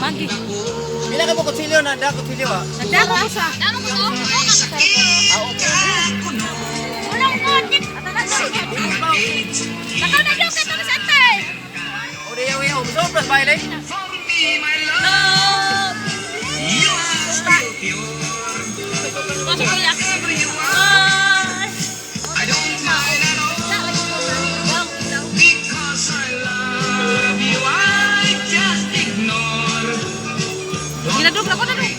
Magi. Pila ka mo kutsilyo na da kutsilyo ah. Nagdako ko sa. Damo ko to. Walang kotik. Nakaw na daw kita sa tay. O di yaw sobras baile. Masuk kuya. Ginadog na ko na dong.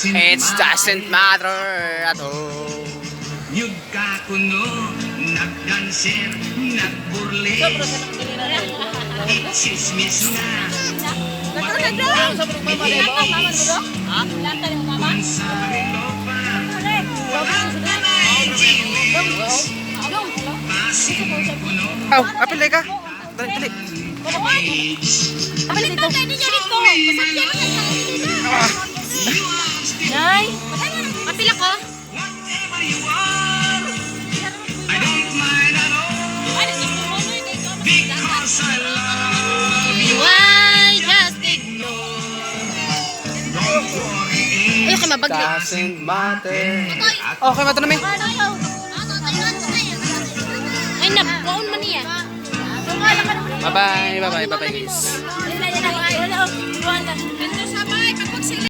It doesn't matter at all. Yug ka kuno, nagdanser, nagburli, itsismis na, Nakaw na daw. Mama mo do? Ha? Lanta yung mama? sa marilopa, wala ka na jeans, pasin kuno, Aw, apilay ka. Dali, dali. Balik daw tayo ninyo dito. Pasakyan na kayo sa kanila. Nay. Mapila ko? whatever you are, I don't mind at all, because I love you, Why just ignore? don't worry, Ayaw ka mabagli. Doesn't matter. Okay, mato na may. Ay, nabaon man niya. Bye-bye, bye-bye, bye-bye guys. Wala, wala, wala. Wala, wala.